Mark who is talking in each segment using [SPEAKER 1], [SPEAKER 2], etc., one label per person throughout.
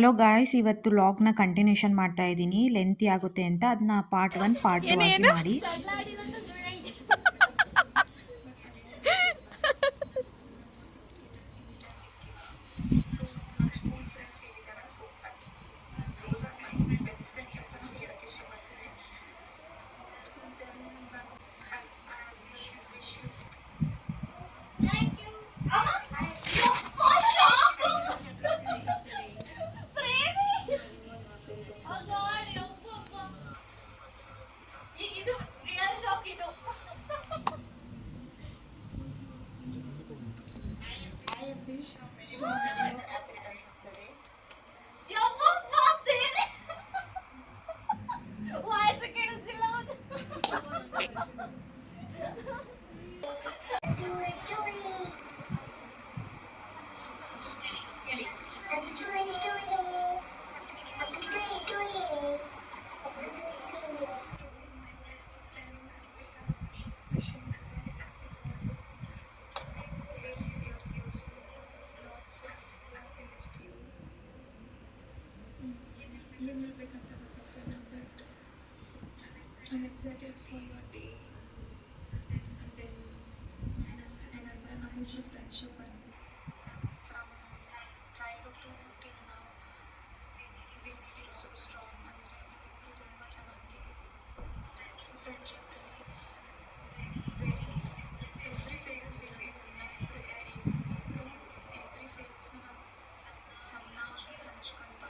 [SPEAKER 1] Hello guys, ಇವತ್ತು ಲಾಗ್ನ continuation ಮಾಡ್ತಾ ಇದ್ದೀನಿ. ಲೆಂತಿ ಆಗುತ್ತೆ ಅಂತ ಅದನ್ನ ಪಾರ್ಟ್ 1 ಪಾರ್ಟ್ 2 ಆಗಿ ಮಾಡಿ.
[SPEAKER 2] I'm excited for your day, and then I'm your friendship and from childhood to till now, we feel so strong and very much friendship really very every phase will be every phase Samna Anushkanta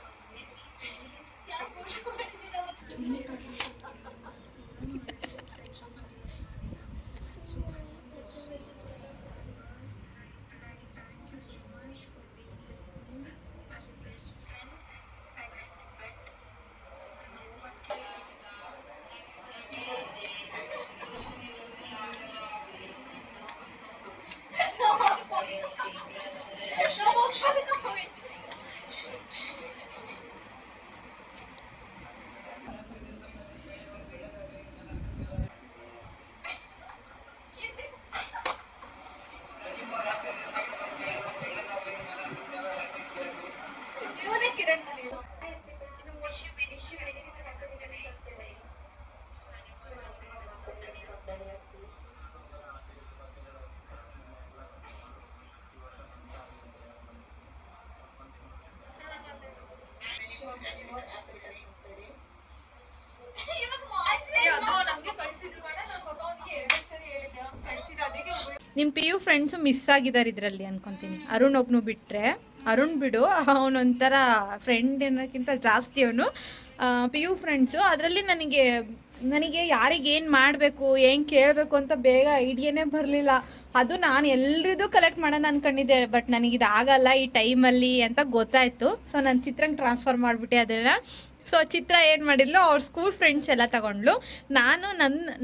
[SPEAKER 3] ನಿಮ್ಮ P U friends miss ಆಗಿದ್ದಾರೆ ಇದರಲ್ಲಿ ಅನ್ಕೊತೀನಿ. ಅರುಣ್ ಒಬ್ನು ಬಿಟ್ಟರೆ, ಅರುಣ್ ಬಿಡು, ಅವನೊಂಥರ friend ಅನ್ನೋಕ್ಕಿಂತ ಜಾಸ್ತಿ ಅವನು. P U friends ಅದರಲ್ಲಿ ನನಗೆ ಯಾರಿಗೇನು ಮಾಡಬೇಕು ಏನು ಕೇಳಬೇಕು ಅಂತ ಬೇಗ ಐಡಿಯಾನೇ ಬರಲಿಲ್ಲ. ಅದು ನಾನು ಎಲ್ರದ್ದು ಕಲೆಕ್ಟ್ ಮಾಡೋಣ ಅಂದ್ಕೊಂಡಿದ್ದೆ, ಬಟ್ ನನಗಿದು ಆಗಲ್ಲ ಈ ಟೈಮಲ್ಲಿ ಅಂತ ಗೊತ್ತಾಯಿತು. ಸೊ ನಾನು ಚಿತ್ರಂಗೆ ಟ್ರಾನ್ಸ್ಫರ್ ಮಾಡಿಬಿಟ್ಟೆ ಅದನ್ನು. ಸೊ ಚಿತ್ರ ಏನು ಮಾಡಿದ್ಲು, ಅವ್ರ ಸ್ಕೂಲ್ ಫ್ರೆಂಡ್ಸ್ ಎಲ್ಲ ತಗೊಂಡ್ಲು. ನಾನು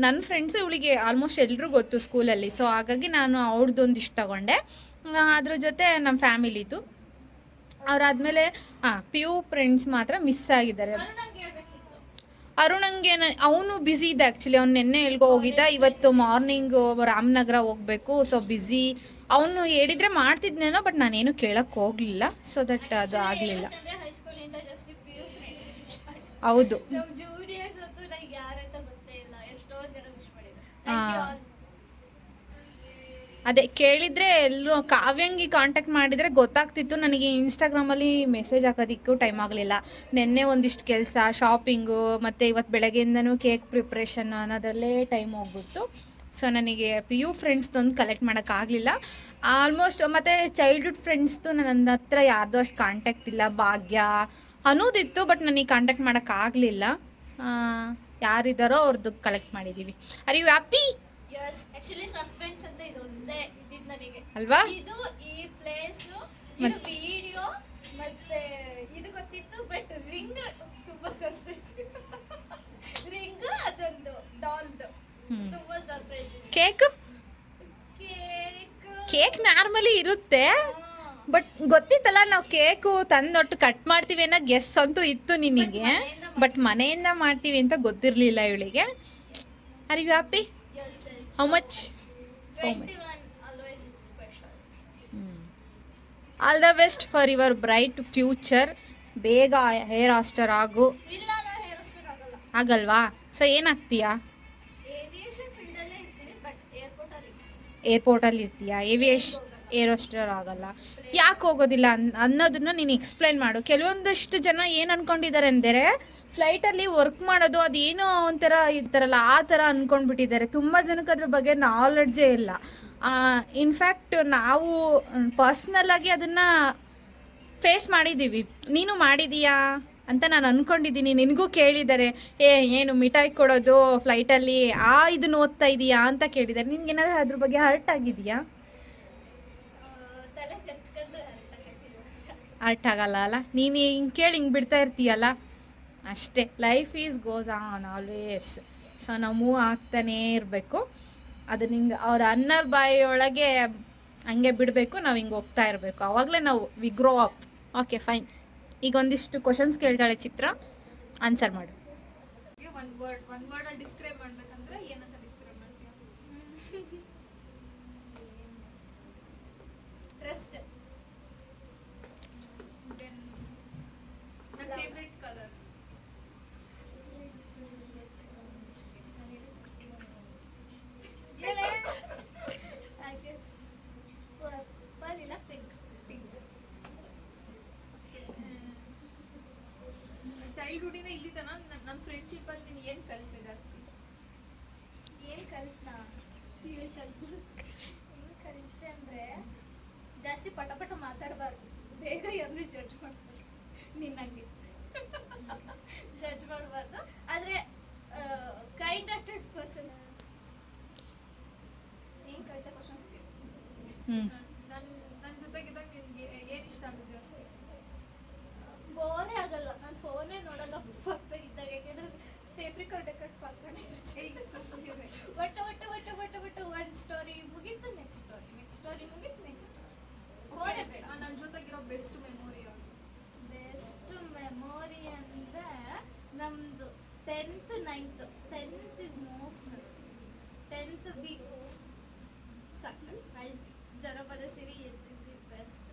[SPEAKER 3] ನನ್ನ ಫ್ರೆಂಡ್ಸು ಇವಳಿಗೆ ಆಲ್ಮೋಸ್ಟ್ ಎಲ್ಲರೂ ಗೊತ್ತು ಸ್ಕೂಲಲ್ಲಿ. ಸೊ ಹಾಗಾಗಿ ನಾನು ಅವ್ರದ್ದೊಂದಿಷ್ಟು ತಗೊಂಡೆ, ಅದ್ರ ಜೊತೆ ನಮ್ಮ ಫ್ಯಾಮಿಲಿದು. ಅವರಾದಮೇಲೆ ಪಿ ಯು ಫ್ರೆಂಡ್ಸ್ ಮಾತ್ರ ಮಿಸ್ ಆಗಿದ್ದಾರೆ. ಅರುಣಂಗೆ ಅವನು ಬ್ಯುಸಿ ಇದೆ ಆ್ಯಕ್ಚುಲಿ. ಅವ್ನು ನಿನ್ನೆ ಎಲ್ಗೋ ಹೋಗಿದ್ದ, ಇವತ್ತು ಮಾರ್ನಿಂಗು ರಾಮನಗರ ಹೋಗಬೇಕು. So busy. ಅವನು ಹೇಳಿದರೆ ಮಾಡ್ತಿದ್ನೇನೋ, ಬಟ್ ನಾನೇನು ಕೇಳೋಕ್ಕೆ ಹೋಗಲಿಲ್ಲ. ಸೊ ದಟ್ ಅದು ಆಗಲಿಲ್ಲ. ಹೌದು, ಅದೇ ಕೇಳಿದರೆ ಎಲ್ಲರೂ ಕಾವ್ಯಂಗೆ ಕಾಂಟ್ಯಾಕ್ಟ್ ಮಾಡಿದರೆ ಗೊತ್ತಾಗ್ತಿತ್ತು ನನಗೆ. ಇನ್ಸ್ಟಾಗ್ರಾಮಲ್ಲಿ ಮೆಸೇಜ್ ಹಾಕೋದಕ್ಕೂ ಟೈಮ್ ಆಗಲಿಲ್ಲ. ನಿನ್ನೆ ಒಂದಿಷ್ಟು ಕೆಲಸ, ಶಾಪಿಂಗು, ಮತ್ತು ಇವತ್ತು ಬೆಳಗ್ಗೆಯಿಂದನೂ ಕೇಕ್ ಪ್ರಿಪ್ರೇಷನ್ ಅನ್ನೋದರಲ್ಲೇ ಟೈಮ್ ಹೋಗ್ಬಿಡ್ತು. ಸೊ ನನಗೆ ಪಿ ಯು ಫ್ರೆಂಡ್ಸ್ದೊಂದು ಕಲೆಕ್ಟ್ ಮಾಡೋಕ್ಕಾಗಲಿಲ್ಲ ಆಲ್ಮೋಸ್ಟ್. ಮತ್ತು ಚೈಲ್ಡ್ಹುಡ್ ಫ್ರೆಂಡ್ಸ್ದು ನನ್ನ ಹತ್ರ ಯಾರ್ದೋ ಅಷ್ಟು ಕಾಂಟ್ಯಾಕ್ಟ್ ಇಲ್ಲ. ಭಾಗ್ಯ ಅನ್ನೋದಿತ್ತು, ಬಟ್ ನನಗೆ ಕಾಂಟ್ಯಾಕ್ಟ್ ಮಾಡೋಕ್ಕಾಗಲಿಲ್ಲ. ಯಾರಿದ್ದಾರೋ ಅವ್ರದ್ದು ಕಲೆಕ್ಟ್ ಮಾಡಿದ್ದೀವಿ. Are you happy?
[SPEAKER 4] Yes, actually suspense ಅಂತ ಇದೊಂದೇ ಇದ್ದಿದ್ದು ನನಗೆ
[SPEAKER 3] ಅಲ್ವಾ.
[SPEAKER 4] ಇದು ಈ ಪ್ಲೇಸ್, ಇದು ವಿಡಿಯೋ, ಮತ್ತೆ ಇದು ಗೊತ್ತಿತ್ತು, ಬಟ್ ರಿಂಗ್ ತುಂಬಾ ಸರ್ಪ್ರೈಸ್. ರಿಂಗ್ ಅದೊಂದು ಡಾಲ್ದು ತುಂಬಾ ಸರ್ಪ್ರೈಸ್.
[SPEAKER 3] ಕೇಕ್ ನಾರ್ಮಲಿ ಇರುತ್ತೆ, ಬಟ್ ಗೊತ್ತಿತ್ತಲ್ಲ ನಾವು ಕೇಕು ತಂದೊಟ್ಟು ಕಟ್ ಮಾಡ್ತೀವಿ ಅನ್ನೋ ಗೆಸ್ ಅಂತೂ ಇತ್ತು ನಿನಗೆ, ಬಟ್ ಮನೆಯಿಂದ ಮಾಡ್ತೀವಿ ಅಂತ ಗೊತ್ತಿರಲಿಲ್ಲ ಇವಳಿಗೆ. Are you happy? How much?
[SPEAKER 4] So much. Always special.
[SPEAKER 3] All the best for your bright future. ಬೇಗ ಹೇರ್ ಆಸ್ಟರ್ ಆಗು.
[SPEAKER 4] ಇಲ್ಲ ನಾನು ಹೇರ್ ಅಷ್ಟರ್ ಆಗಲ್ಲ.
[SPEAKER 3] ಆಗಲ್ವಾ? ಸೊ ಏನಾಗ್ತೀಯಾ?
[SPEAKER 4] ಏವಿಯೇಷನ್ ಫೀಲ್ಡಲ್ಲೇ ಇರ್ತೀನಿ, ಬಟ್ ಏರ್ಪೋರ್ಟಲ್ಲಿ
[SPEAKER 3] ಏರ್ಪೋರ್ಟಲ್ಲಿ ಇರ್ತೀಯಾ? ಏರ್ ಆಸ್ಟರ್ ಆಗಲ್ಲ. ಯಾಕೆ ಹೋಗೋದಿಲ್ಲ ಅನ್ನೋದನ್ನ ನೀನು ಎಕ್ಸ್ಪ್ಲೈನ್ ಮಾಡು. ಕೆಲವೊಂದಷ್ಟು ಜನ ಏನು ಅನ್ಕೊಂಡಿದ್ದಾರೆ ಅಂದರೆ ಫ್ಲೈಟಲ್ಲಿ ವರ್ಕ್ ಮಾಡೋದು ಅದೇನೋ ಒಂಥರ ಇರ್ತಾರಲ್ಲ ಆ ಥರ ಅಂದ್ಕೊಂಡ್ಬಿಟ್ಟಿದ್ದಾರೆ. ತುಂಬ ಜನಕ್ಕೆ ಅದ್ರ ಬಗ್ಗೆ ನಾಲೆಡ್ಜೇ ಇಲ್ಲ. ಇನ್ಫ್ಯಾಕ್ಟ್ ನಾವು ಪರ್ಸ್ನಲ್ಲಾಗಿ ಅದನ್ನು ಫೇಸ್ ಮಾಡಿದ್ದೀವಿ. ನೀನು ಮಾಡಿದೀಯಾ ಅಂತ ನಾನು ಅಂದ್ಕೊಂಡಿದ್ದೀನಿ. ನಿನಗೂ ಕೇಳಿದ್ದಾರೆ, ಏನು ಮಿಠಾಯಿ ಕೊಡೋದು ಫ್ಲೈಟಲ್ಲಿ ಇದನ್ನು ಓದ್ತಾ ಇದೀಯಾ ಅಂತ ಕೇಳಿದ್ದಾರೆ. ನಿನ್ಗೇನಾದ್ರೂ ಅದ್ರ ಬಗ್ಗೆ ಹರ್ಟ್ ಆಗಿದೆಯಾ?
[SPEAKER 4] ತಲೆ ಕಚ್ಕೊಂಡು
[SPEAKER 3] ಹರ್ಟ್ ಆಗಲ್ಲ ಅಲ್ಲ? ನೀನು ಹಿಂಗೆ ಕೇಳಿ ಹಿಂಗೆ ಬಿಡ್ತಾ ಇರ್ತೀಯಲ್ಲ ಅಷ್ಟೇ. Life is goes on always. So ನಾವು ಮೂವ್ ಆಗ್ತಾನೇ ಇರಬೇಕು. ಅದು ನಿಂಗೆ ಅವ್ರ ಅನ್ನರ್ ಬಾಯಿಯೊಳಗೆ ಹಂಗೆ ಬಿಡಬೇಕು, ನಾವು ಹಿಂಗೆ ಹೋಗ್ತಾ ಇರಬೇಕು. ಆವಾಗಲೇ ನಾವು we grow up. Okay fine. ಈಗ ಒಂದಿಷ್ಟು ಕ್ವಶನ್ಸ್ ಕೇಳ್ತಾಳೆ ಚಿತ್ರ, ಆನ್ಸರ್ ಮಾಡು.
[SPEAKER 2] ಒಂದು ವರ್ಡ್ ಡಿಸ್ಕ್ರೈಬ್ ಮಾಡ್ಬೇಕಂದ್ರೆ ಏನಂತ ಡಿಸ್ಕ್ರೈಬ್ ಮಾಡ್ತೀಯ?
[SPEAKER 4] ಟ್ರಸ್ಟ್.
[SPEAKER 2] ದೆನ್ ನನ್ನ favourite colour.
[SPEAKER 4] I guess purple ಇಲ್ಲ pink.
[SPEAKER 2] ಚೈಲ್ಡ್ಹುಡ್ಡಿನ ಇಲ್ಲಿ ತನ ನನ್ನ ಫ್ರೆಂಡ್ಶಿಪ್ಪಲ್ಲಿ ನೀನು ಏನು ಕಲಿತೆ ಜಾಸ್ತಿ?
[SPEAKER 4] ಏನು ಕಲಿತ್ನಾ? ಏನು ಕಲಿತೆ ಅಂದರೆ ಜಾಸ್ತಿ ಪಟ ಪಟ ಮಾತಾಡಬಾರ್ದು, ಬೇಗ ಯಾರನ್ನೂ ಜಡ್ಜ್ ಮಾಡಬಾರ್ದು. ನಿನ್ನಂಗೆ ಜಡ್ಜ್ ಮಾಡಬಾರ್ದು, ಆದರೆ ಕೈಂಡ್ ಹಾರ್ಟೆಡ್ ಪರ್ಸನ್. ಏನು ಕಲಿತೆ ಕ್ವಶನ್ಸ್ಗೆ?
[SPEAKER 2] ನನ್ನ ಜೊತೆಗಿದ್ದಾಗ ನಿನಗೆ ಏನು ಇಷ್ಟ ಆಗುತ್ತೆ ಜಾಸ್ತಿ?
[SPEAKER 4] ಬೋರೇ ಆಗಲ್ಲ, ನಾನು ಫೋನೇ ನೋಡಲ್ಲ ಪಕ್ಕದಾಗಿದ್ದಾಗ. ಯಾಕೆಂದ್ರೆ ಟೇಪ್ ರೆಕಾರ್ಡ್ ಪಕ್ಕನೇ ಇರುತ್ತೆ. ಒಟ್ಟು ಒಂದು ಸ್ಟೋರಿ ಮುಗೀತು, ನೆಕ್ಸ್ಟ್ ಸ್ಟೋರಿ ಮುಗೀತು, ನೆಕ್ಸ್ಟ್ ಸ್ಟೋರಿ. ಫೋನೇ ಬೇಡ.
[SPEAKER 2] ನನ್ನ ಜೊತೆಗಿರೋ ಬೆಸ್ಟ್ ಮೆಮೊರಿ ಯಾವುದು?
[SPEAKER 4] ಬೆಸ್ಟ್ ಮೆಮೊರಿ ಅಂದರೆ ನಮ್ಮದು 10th 9th. 10th is most memory. 10th ಬಿಗ್ ಸಕ್ ಅಲ್ಟಿ ಜನಪದ ಸಿರಿ SCC ಬೆಸ್ಟ್.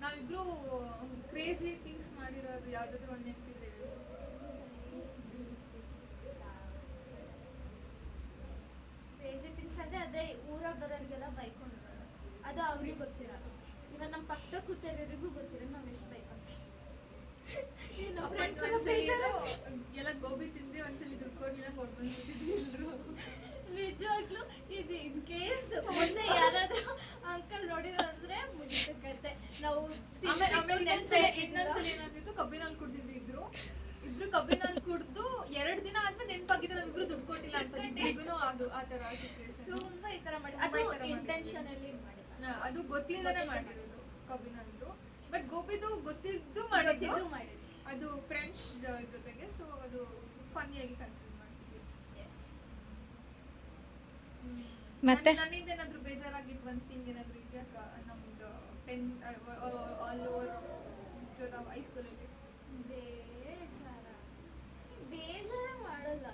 [SPEAKER 2] ನಾವಿಬ್ರು ಕ್ರೇಜಿ ಥಿಂಗ್ಸ್ ಮಾಡಿರೋದು ಯಾವುದಾದ್ರೂ ಒಂದು ನೆನಪಿದ್ರೆ ಹೇಳು.
[SPEAKER 4] ಕ್ರೇಜಿ ಥಿಂಗ್ಸ್ ಅಂದರೆ ಅದೇ ಊರಾಗ ಬರೋರಿಗೆಲ್ಲ ಬೈಕೊಂಡಿರೋದು, ಅದು ಅವ್ರಿಗೆ ಗೊತ್ತಿರಲ್ಲ. ಇವಾಗ ನಮ್ಮ ಪಕ್ಕದ ಕೂತರಿಗೂ ಗೊತ್ತಿರೋ ನಾವು ಎಷ್ಟು ಬೈಕೊಂತೀವಿ.
[SPEAKER 2] ಎಲ್ಲ ಗೋಬಿ ತಿಂದೆ, ಒಂದ್ಸಲಿ ದುಡ್ಡು ಕೊಡ್ಲಿಲ್ಲ ಕೊಡ್ಬಂದಿದ್ರು.
[SPEAKER 4] ನಿಜವಾಗ್ಲೂ ಇದು ಇನ್ ಕೇಸ್ ಮುಂದೆ ಯಾರಾದ್ರೂ ಅಂಕಲ್ ನೋಡಿದ್ರು ಅಂದ್ರೆ ಮುಗಿದ ಕತೆ. ನಾವು
[SPEAKER 2] ಇನ್ನೊಂದ್ಸಲಿ ಏನಾಗಿತ್ತು, ಕಬ್ಬಿನಲ್ಲಿ ಕುಡ್ದಿದ್ವಿ ಇಬ್ರು ಕಬ್ಬಿನಲ್ಲಿ ಕುಡ್ದು 2 ದಿನ ಆದ್ಮೇಲೆ ನೆನಪಾಗಿದೆ ನಾವಿಬ್ರು ದುಡ್ಡು ಕೊಟ್ಟಿಲ್ಲ ಅಂತ. ಇಬ್ರಿಗೂ ಅದು ಆ ತರ ಸಿಚುವೇಶನ್
[SPEAKER 4] ತುಂಬಾ ಈ ತರ ಮಾಡಿ, ಅದು ಇಂಟೆನ್ಷನಲ್ಲಿ ಮಾಡಿ,
[SPEAKER 2] ಅದು ಗೊತ್ತಿಲ್ಲದೇ ಮಾಡಿರೋದು ಕಬ್ಬಿನಲ್ದು. ಬಟ್ ಗೋಬಿದು ಗೊತ್ತಿದ್ದು ಮಾಡಿದ್ದು ಅದು ಫ್ರೆಂಡ್ಸ್ ಜೊತೆಗೆ. ಸೊ ಅದು ಫನ್ನಿಯಾಗಿ ಕನ್ಸಿಡರ್ ಮಾಡ್ತೀವಿ.
[SPEAKER 4] ಎಸ್.
[SPEAKER 3] ಮತ್ತೆ
[SPEAKER 2] ನನ್ನಿಂದ ಏನಾದ್ರು ಬೇಜಾರಾಗಿದ್ದು ಒಂದು ಥಿಂಗ್ ಏನಾದ್ರು ಇದೆಯಾ ನಮ್ದು 10th ಆಲ್ ಓವರ್ ಹೈಸ್ಕೂಲಲ್ಲಿ?
[SPEAKER 4] ಬೇಜಾರ ಮಾಡಲ್ಲ.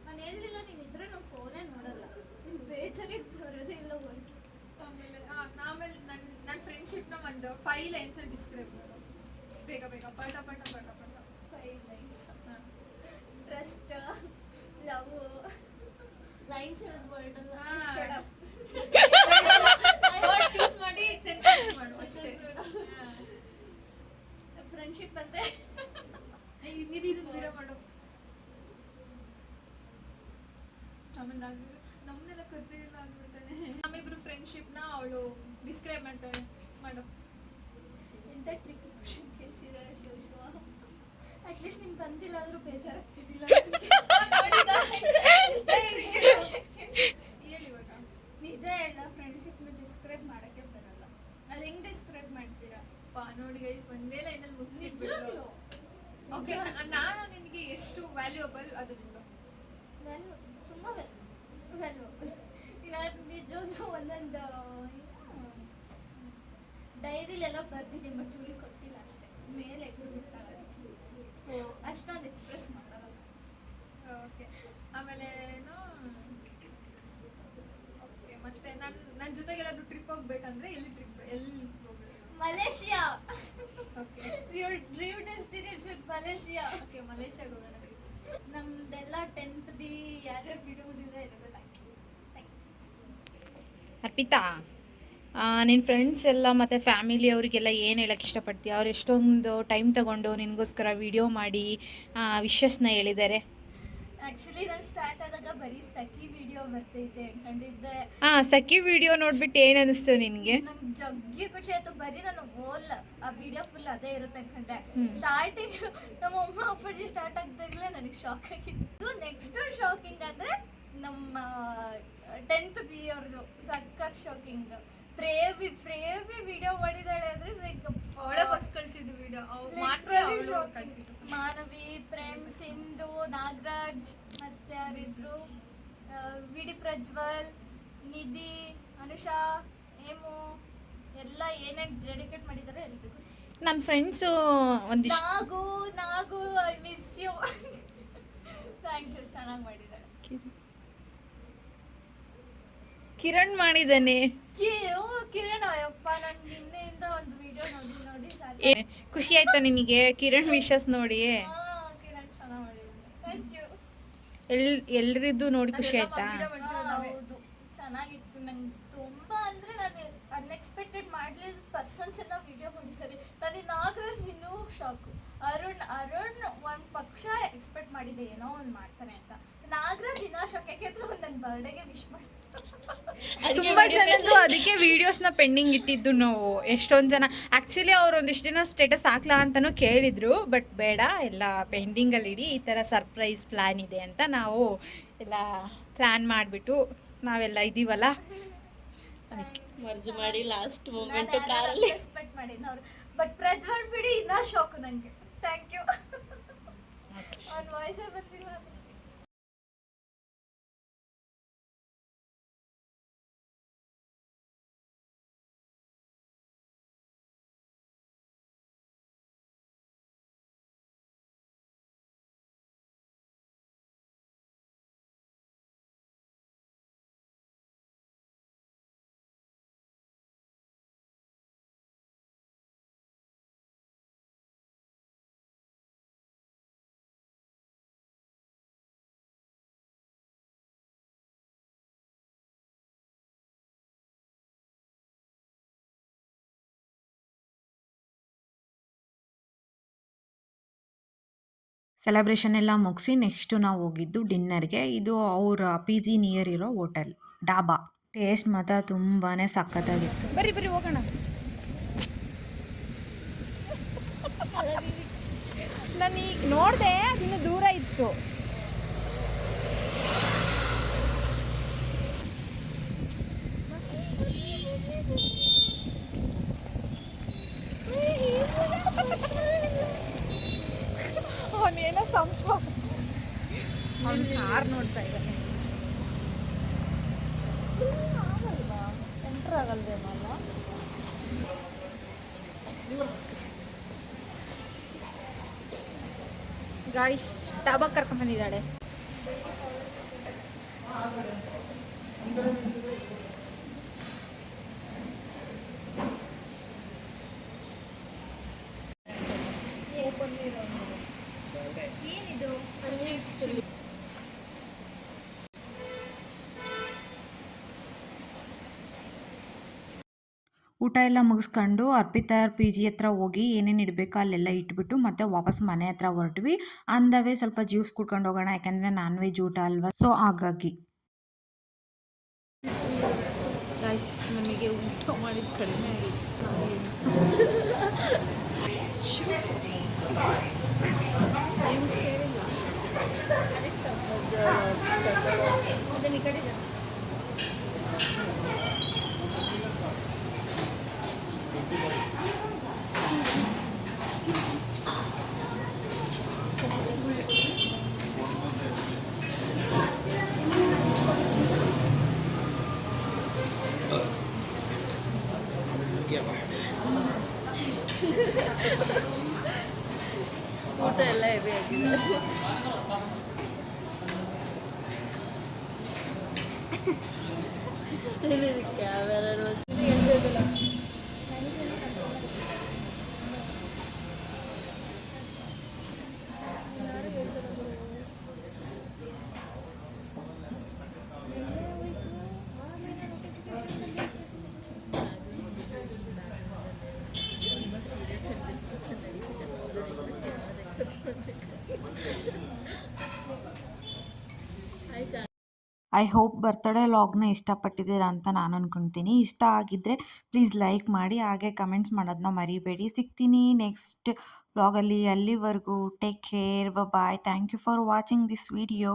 [SPEAKER 4] ನಾನು ಹೇಳಲಿಲ್ಲ, ನೀನು ಇದ್ರೆ ನಾವು ಫೋನೇ ನೋಡಲ್ಲ. ನೀನು ಬೇಜಾರಿಗೆ ಬರೋದೇ ಇಲ್ಲ ಹೊರಗೆ.
[SPEAKER 2] ಆಮೇಲೆ ನನ್ನ ಫ್ರೆಂಡ್ಶಿಪ್ನ ಒಂದು 5 ಲೈನ್ಸಲ್ಲಿ ಡಿಸ್ಕ್ರೈಬ್ ಮಾಡು ಬೇಗ ಪಟ
[SPEAKER 4] 5 lines. Trust, love, lines word
[SPEAKER 2] choose ಮಾಡಿ ಸೆಂಟೆನ್ಸ್ ಮಾಡು ಅಷ್ಟೇ.
[SPEAKER 4] ಫ್ರೆಂಡ್ಶಿಪ್ ಅಂದರೆ
[SPEAKER 2] ಇದು ವಿಡಿಯೋ ಮಾಡು. ಆಮೇಲೆ ನಮ್ಮನ್ನೆಲ್ಲ ಕರ್ತಿಲ್ಲ ಅಂದ್ಬಿಡ್ತಾನೆ. ನಮ್ಮಿಬ್ರು ಫ್ರೆಂಡ್ಶಿಪ್ನ ಅವಳು ಡಿಸ್ಕ್ರೈಬ್ ಮಾಡ್ತಾಳೆ, ಮಾಡು.
[SPEAKER 4] ಎಂಥ ಟ್ರಿಕ್ಕಿ ಕ್ವಶನ್ ಕೇಳ್ತಿದ್ದಾರೆ. ಅಟ್ಲೀಸ್ಟ್ ನಿಮ್ಗೆ ಬಂದಿಲ್ಲ ಆದರೂ ಬೇಜಾರಾಗ್ತಿದ್ದಿಲ್ಲ.
[SPEAKER 2] ಹೇಳಿ ಇವಾಗ.
[SPEAKER 4] ನಿಜ ಹೇಳ, ಫ್ರೆಂಡ್ಶಿಪ್ನ ಡಿಸ್ಕ್ರೈಬ್ ಮಾಡೋಕ್ಕೆ ಬರಲ್ಲ. ಅದು ಹೆಂಗೆ ಡಿಸ್ಕ್ರೈಬ್ ಮಾಡ್ತೀರಾ?
[SPEAKER 2] ನೋಡಿ ಗೈಸ್, ಒಂದೇ ಲೈನಲ್ಲಿ ಮುಗಿಸಿದ್ದು.
[SPEAKER 4] ನಿಜವಾಗ್ಲೂ
[SPEAKER 2] ಓಕೆ, ನಾನು ನಿನಗೆ ಎಷ್ಟು ವ್ಯಾಲ್ಯೂಯಬಲ್ ಅದು ನೋಡು.
[SPEAKER 4] ವ್ಯಾಲ್ಯೂ ತುಂಬ ವ್ಯಾಲ್ಯೂಯಬಲ್. ನಾನು ನಿಜವಾಗ್ಲೂ ಒಂದೊಂದು ಡೈರಿಲೆಲ್ಲ ಬರ್ದಿದ್ದೀನಿ, ಬಟ್ ಇವ್ರಿಗೆ ಕೊಟ್ಟಿಲ್ಲ ಅಷ್ಟೇ. ಮೇಲೆ ಬಿಡ್ತಾರೆ, ಅಷ್ಟೊಂದು ಎಕ್ಸ್ಪ್ರೆಸ್ ಮಾಡಲ್ಲ.
[SPEAKER 2] ಓಕೆ, ಆಮೇಲೆ ಓಕೆ, ಮತ್ತೆ ನನ್ನ ಜೊತೆಗೆಲ್ಲಾದ್ರೂ ಟ್ರಿಪ್ ಹೋಗ್ಬೇಕಂದ್ರೆ ಎಲ್ಲಿ ಹೋಗ್ಬೇಕು?
[SPEAKER 4] Malaysia.
[SPEAKER 2] Okay
[SPEAKER 4] dream destination Malaysia.
[SPEAKER 2] Okay ಮಲೇಷ್ಯಾಗೆ ಹೋಗೋಣ guys.
[SPEAKER 4] ನಮ್ದೆಲ್ಲ 10th ಬಿ ಯಾರ್ಯಾರು ವಿಡಿಯೋ ಮಾಡಿದ್ರೆ ಇರೋದು. Thank you.
[SPEAKER 3] ಅರ್ಪಿತಾ, ನಿನ್ನ ಫ್ರೆಂಡ್ಸ್ ಎಲ್ಲ ಮತ್ತು ಫ್ಯಾಮಿಲಿ ಅವರಿಗೆಲ್ಲ ಏನು ಹೇಳೋಕ್ಕೆ ಇಷ್ಟಪಡ್ತೀಯ? ಅವ್ರು ಎಷ್ಟೊಂದು ಟೈಮ್ ತೊಗೊಂಡು ನಿನಗೋಸ್ಕರ ವಿಡಿಯೋ ಮಾಡಿ ವಿಶಸ್ನ ಹೇಳಿದ್ದಾರೆ.
[SPEAKER 4] ಆ್ಯಕ್ಚುಲಿ ನಾನು ಸ್ಟಾರ್ಟ್ ಆದಾಗ ಬರೀ ಸಖಿ ವಿಡಿಯೋ ಬರ್ತೈತೆ ಅನ್ಕೊಂಡಿದ್ದೆ.
[SPEAKER 3] ಸಖಿ ವಿಡಿಯೋ ನೋಡ್ಬಿಟ್ಟು ಏನು ಅನ್ನಿಸ್ತು ನಿನಗೆ?
[SPEAKER 4] ನಂಗೆ ಜಗ್ಗಿ ಖುಷಿ ಆಯ್ತು. ಬರೀ ನಾನು ಓಲ್ ಆ ವಿಡಿಯೋ ಫುಲ್ ಅದೇ ಇರುತ್ತೆ ಅನ್ಕೊಂಡೆ. ಸ್ಟಾರ್ಟಿಂಗ್ ನಮ್ಮ ಅಮ್ಮ ಅಪ್ಪಾಜಿ ಸ್ಟಾರ್ಟ್ ಆಗ್ದಾಗಲೇ ನನಗೆ ಶಾಕ್ ಆಗಿತ್ತು. ನೆಕ್ಸ್ಟ್ ಶಾಕಿಂಗ್ ಅಂದರೆ ನಮ್ಮ 10th ಬಿ ಅವ್ರದ್ದು ಸಕ್ಕತ್ ಶಾಕಿಂಗ್. ಪ್ರೇವಿ ವಿಡಿಯೋ ಮಾಡಿದಾಳೆ ಅಂದರೆ
[SPEAKER 2] ಅವಳೇ ಫಸ್ಟ್ ಕಳ್ಸಿದ್ದು ವಿಡಿಯೋ ಮಾತ್ರ ಅವಳು ಕಳ್ಸಿದ್ದು.
[SPEAKER 4] ಮಾನವಿ, ಪ್ರೇಮ್, ಸಿಂಧು, ನಾಗರಾಜ್, ಮತ್ತೆ ಯಾರಿದ್ರು, ವಿಡಿ ಪ್ರಜ್ವಲ್, ನಿಧಿ, ಅನುಷಾ, ಹೇಮು ಎಲ್ಲ ಏನೇನು ಡೆಡಿಕೇಟ್ ಮಾಡಿದ್ದಾರೆ ಎಲ್ರಿಗೂ.
[SPEAKER 3] ನನ್ನ ಫ್ರೆಂಡ್ಸು ಒಂದಿಷ್ಟು
[SPEAKER 4] Nagu I miss you. Thank you, ಚೆನ್ನಾಗಿ ಮಾಡಿದ್ದಾರೆ.
[SPEAKER 3] ಕಿರಣ್ ಮಾಡಿದ್ದಾನೆ.
[SPEAKER 4] ಕಿರಣ್ ಅಯ್ಯಪ್ಪ, ನಾನು ನಿನ್ನೆಯಿಂದ ಒಂದು ವಿಡಿಯೋ ನೋಡಿ ಸಾಕು.
[SPEAKER 3] ಖುಷಿ ಆಯ್ತಾ ನಿನಗೆ ಕಿರಣ್ ವಿಶಸ್ ನೋಡಿ?
[SPEAKER 4] ಕಿರಣ್ ಚೆನ್ನಾಗಿ ಮಾಡಿದ್ದಾರೆ. Thank you.
[SPEAKER 3] ಎಲ್ರಿದ್ದು ನೋಡಿ ಖುಷಿ ಆಯ್ತಾ?
[SPEAKER 4] ಹೌದು, ಚೆನ್ನಾಗಿತ್ತು. ನಂಗೆ ತುಂಬ ಅಂದರೆ ನಾನು ಅನ್ಎಕ್ಸ್ಪೆಕ್ಟೆಡ್ ಮಾಡಲಿಲ್ಲ ಪರ್ಸನ್ಸ್ ಎಲ್ಲ ವಿಡಿಯೋ ಮಾಡಿದ್ದಾರೆ. ನನಗೆ ನಾಗರಾಜ್ ಇನ್ನೂ ಶಾಕು. ಅರುಣ್ ಒಂದು ಪಕ್ಷ ಎಕ್ಸ್ಪೆಕ್ಟ್ ಮಾಡಿದ್ದೆ ಏನೋ ಒಂದು ಮಾಡ್ತಾನೆ ಅಂತ. ನಾಗರಾಜ್ ಇನ್ನೂ ಶಾಕ್, ಯಾಕೆಂದ್ರೆ ಒಂದು ನನ್ನ ಬರ್ಡೇಗೆ ವಿಶ್ ಮಾಡ್ತಾರೆ.
[SPEAKER 3] ತುಂಬ ಜನದ್ದು ಅದಕ್ಕೆ ವಿಡಿಯೋಸ್ನ ಪೆಂಡಿಂಗ್ ಇಟ್ಟಿದ್ದು ನಾವು. ಎಷ್ಟೊಂದು ಜನ ಆ್ಯಕ್ಚುಲಿ ಅವ್ರು ಒಂದಿಷ್ಟು ದಿನ ಸ್ಟೇಟಸ್ ಹಾಕ್ಲಾ ಅಂತಲೂ ಕೇಳಿದರು, ಬಟ್ ಬೇಡ, ಎಲ್ಲ ಪೆಂಡಿಂಗಲ್ಲಿ ಇಡಿ, ಈ ಥರ ಸರ್ಪ್ರೈಸ್ ಪ್ಲ್ಯಾನ್ ಇದೆ ಅಂತ ನಾವು ಎಲ್ಲ ಪ್ಲ್ಯಾನ್ ಮಾಡಿಬಿಟ್ಟು ನಾವೆಲ್ಲ ಇದ್ದೀವಲ್ಲ
[SPEAKER 5] ಮರ್ಜ್ ಮಾಡಿ ಲಾಸ್ಟ್ ಮೂಮೆಂಟ್ ಕಾರಲ್ಲಿ
[SPEAKER 4] ಎಕ್ಸ್ಪೆಕ್ಟ್ ಮಾಡಿದ್ದು ಅವರು. ಬಟ್ ಪ್ರಜ್ವಲ್ ಬಿಡಿ ಇನ್ನೂ ಶಾಕು ನನಗೆ. Thank you. ಅವ್ನ ವಾಯ್ಸೇ ಬಂದಿಲ್ಲ.
[SPEAKER 1] ಸೆಲೆಬ್ರೇಷನ್ ಎಲ್ಲ ಮುಗಿಸಿ ನೆಕ್ಸ್ಟು ನಾವು ಹೋಗಿದ್ದು ಡಿನ್ನರ್ಗೆ. ಇದು ಅವರ ಪಿ ಜಿ ನಿಯರ್ ಇರೋ ಹೋಟೆಲ್ ಡಾಬಾ. ಟೇಸ್ಟ್ ಮಾತ್ರ ತುಂಬಾ ಸಖತ್ತಾಗಿತ್ತು.
[SPEAKER 3] ಬರ್ರಿ ಹೋಗೋಣ. ನಾನು ಈಗ ನೋಡಿದೆ, ಇನ್ನು ದೂರ ಇತ್ತು. ಅವನೇನೋ ಅವ್ನು ಕಾರ್ ನೋಡ್ತಾ ಇದ್ದಾನೆ. ಎಂಟ್ರ್ ಆಗಲ್ವೇನಲ್ಲ. ಗಾಯ್ಸ್, ಡಾಬಾಗೆ ಕರ್ಕೊಂಡು ಬಂದಿದ್ದಾಳೆ.
[SPEAKER 1] ಊಟ ಎಲ್ಲ ಮುಗಿಸ್ಕೊಂಡು ಅರ್ಪಿತಾರ್ ಪಿ ಜಿ ಹತ್ರ ಹೋಗಿ ಏನೇನು ಇಡಬೇಕು ಅಲ್ಲೆಲ್ಲ ಇಟ್ಬಿಟ್ಟು ಮತ್ತೆ ವಾಪಸ್ ಮನೆ ಹತ್ರ ಹೊರಟ್ವಿ. ಅಂದವೇ ಸ್ವಲ್ಪ ಜ್ಯೂಸ್ ಕುಡ್ಕೊಂಡು ಹೋಗೋಣ, ಯಾಕಂದರೆ ನಾನ್ ವೆಜ್ ಊಟ ಅಲ್ವಾ, ಸೊ ಹಾಗಾಗಿ.
[SPEAKER 5] ಗೈಸ್, ನಮಗೆ ಊಟ ಮಾಡಿದ ಕಡಿಮೆ ಊಟ ಎಲ್ಲ ಹೆವಿ ಆಗಿದೆ. ಕ್ಯಾಮೆರಾ
[SPEAKER 1] ಐ ಹೋಪ್ ಬರ್ತ್ಡೇ ವ್ಲಾಗ್ನ ಇಷ್ಟಪಟ್ಟಿದ್ದೀರಾ ಅಂತ ನಾನು ಅನ್ಕೊತೀನಿ. ಇಷ್ಟ ಆಗಿದ್ದರೆ ಪ್ಲೀಸ್ ಲೈಕ್ ಮಾಡಿ, ಹಾಗೆ ಕಮೆಂಟ್ಸ್ ಮಾಡೋದನ್ನ ಮರಿಬೇಡಿ. ಸಿಗ್ತೀನಿ ನೆಕ್ಸ್ಟ್ ವ್ಲಾಗಲ್ಲಿ. ಅಲ್ಲಿವರೆಗೂ take care, bye. Thank you for watching this video.